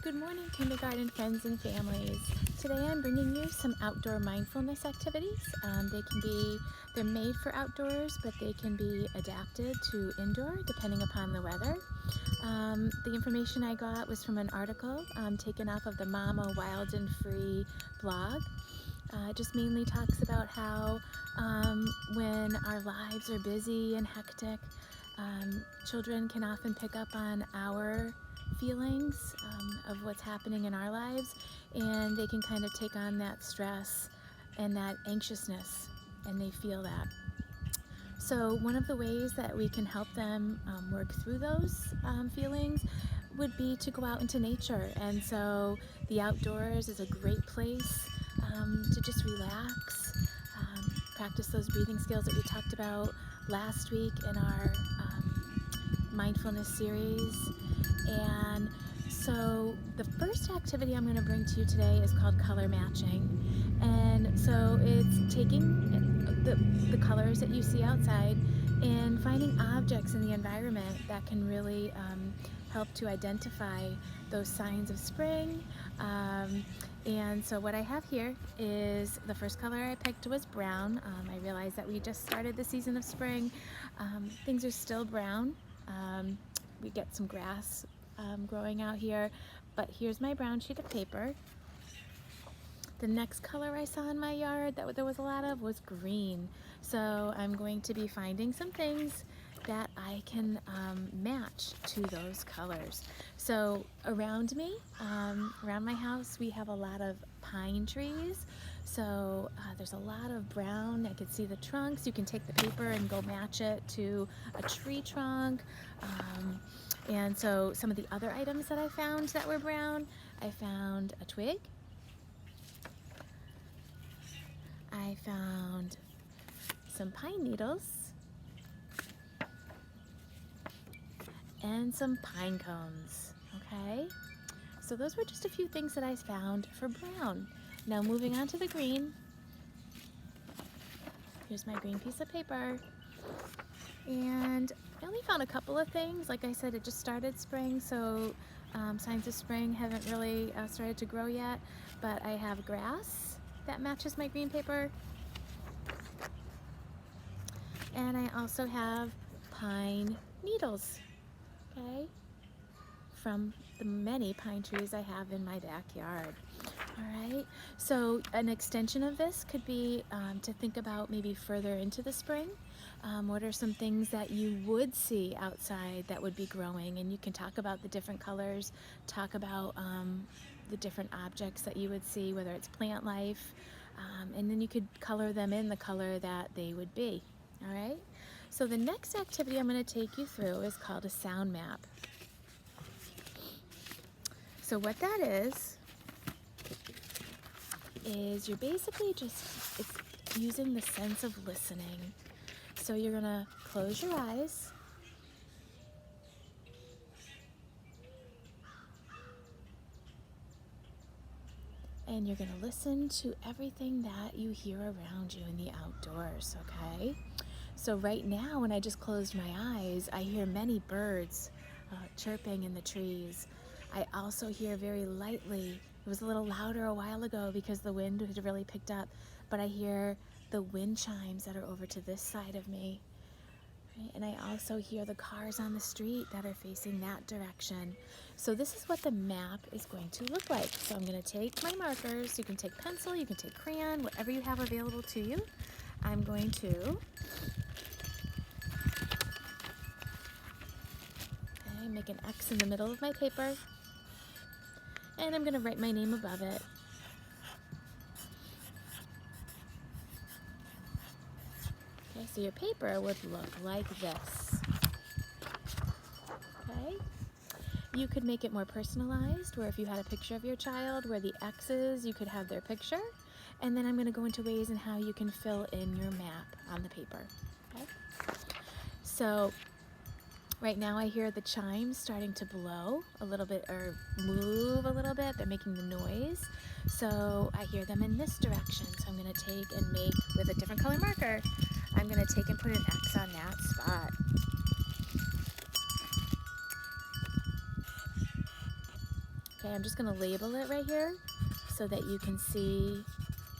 Good morning, kindergarten friends and families. Today I'm bringing you some outdoor mindfulness activities. They're made for outdoors, but they can be adapted to indoor depending upon the weather. The information I got was from an article taken off of the Mama Wild and Free blog. It just mainly talks about how when our lives are busy and hectic, children can often pick up on our feelings of what's happening in our lives, and they can kind of take on that stress and that anxiousness, and they feel that. So one of the ways that we can help them work through those feelings would be to go out into nature. And so the outdoors is a great place to just relax, practice those breathing skills that we talked about last week in our mindfulness series. And so the first activity I'm going to bring to you today is called color matching. And so it's taking the colors that you see outside and finding objects in the environment that can really help to identify those signs of spring. And so what I have here is the first color I picked was brown. I realized that we just started the season of spring. Things are still brown. We get some grass growing out here, but here's my brown sheet of paper. The next color I saw in my yard that there was a lot of was green. So I'm going to be finding some things that I can match to those colors. So around me, around my house, we have a lot of pine trees. So there's a lot of brown. I can see the trunks. You can take the paper and go match it to a tree trunk. And so some of the other items that I found that were brown, I found a twig. I found some pine needles and some pine cones, okay? So those were just a few things that I found for brown. Now moving on to the green. Here's my green piece of paper. And I only found a couple of things. Like I said, it just started spring, so signs of spring haven't really started to grow yet. But I have grass that matches my green paper. And I also have pine needles, okay, from the many pine trees I have in my backyard. All right, so an extension of this could be to think about maybe further into the spring. What are some things that you would see outside that would be growing? And you can talk about the different colors, talk about the different objects that you would see, whether it's plant life, and then you could color them in the color that they would be. All right, so the next activity I'm going to take you through is called a sound map. So what that is you're basically it's using the sense of listening. So you're going to close your eyes. And you're going to listen to everything that you hear around you in the outdoors, okay? So right now, when I just closed my eyes, I hear many birds chirping in the trees. I also hear very lightly, it was a little louder a while ago because the wind had really picked up, but I hear the wind chimes that are over to this side of me. Right? And I also hear the cars on the street that are facing that direction. So this is what the map is going to look like. So I'm going to take my markers. You can take pencil, you can take crayon, whatever you have available to you. I'm going to make an X in the middle of my paper, and I'm going to write my name above it. Okay, so your paper would look like this. Okay, you could make it more personalized, where if you had a picture of your child, where the X's, you could have their picture, and then I'm going to go into ways in how you can fill in your map on the paper. Okay, so right now I hear the chimes starting to blow a little bit or move a little bit. They're making the noise. So I hear them in this direction. So I'm going to take and make, with a different color marker, I'm going to take and put an X on that spot. Okay, I'm just going to label it right here so that you can see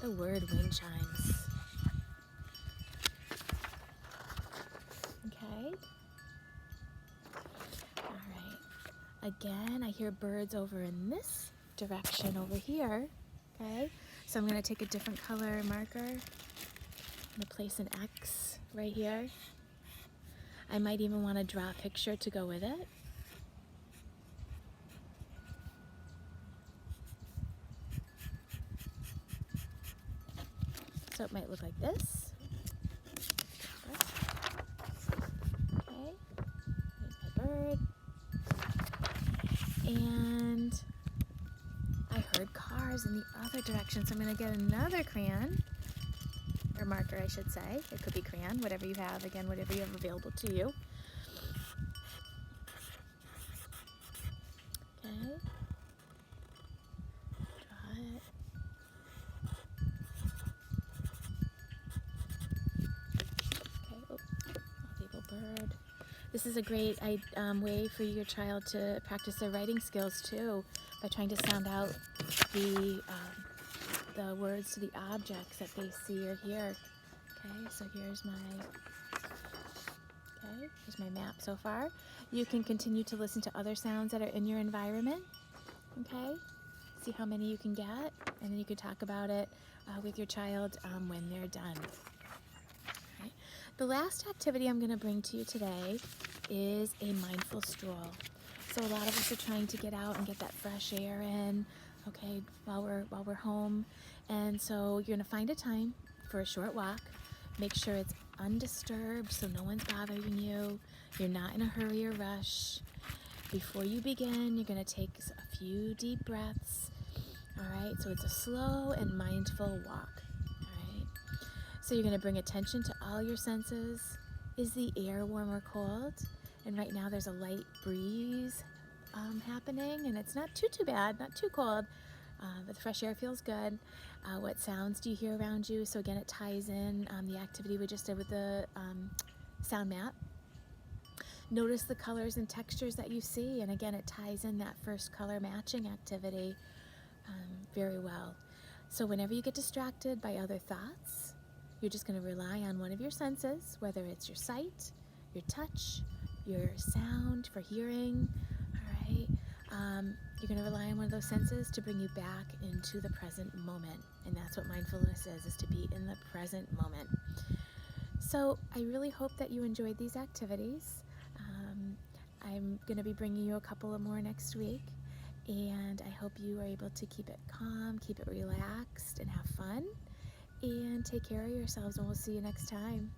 the word wind chimes. Okay. All right. Again, I hear birds over in this direction over here. Okay. So I'm going to take a different color marker. I'm going to place an X right here. I might even want to draw a picture to go with it. So it might look like this. Okay, there's my bird. And I heard cars in the other direction, so I'm going to get another crayon, or marker I should say. It could be crayon, whatever you have, again, whatever you have available to you. Okay. Draw it. Okay, oh, I'll label bird. This is a great way for your child to practice their writing skills too, by trying to sound out the words to the objects that they see or hear. Okay, so here's my map so far. You can continue to listen to other sounds that are in your environment. Okay, see how many you can get, and then you can talk about it with your child when they're done. Okay. The last activity I'm going to bring to you today is a mindful stroll. So a lot of us are trying to get out and get that fresh air in, okay, while we're home. And so you're going to find a time for a short walk. Make sure it's undisturbed so no one's bothering you. You're not in a hurry or rush. Before you begin, you're going to take a few deep breaths. All right, so it's a slow and mindful walk. All right, so you're going to bring attention to all your senses. Is the air warm or cold? And right now there's a light breeze happening, and it's not too bad, not too cold, but the fresh air feels good. What sounds do you hear around you? So again, it ties in the activity we just did with the sound map. Notice the colors and textures that you see, and again, it ties in that first color matching activity very well. So whenever you get distracted by other thoughts, you're just going to rely on one of your senses, whether it's your sight, your touch, your sound for hearing. All right, you're going to rely on one of those senses to bring you back into the present moment, and that's what mindfulness is to be in the present moment. So I really hope that you enjoyed these activities. I'm going to be bringing you a couple of more next week, and I hope you are able to keep it calm, keep it relaxed, and have fun, and take care of yourselves, and we'll see you next time.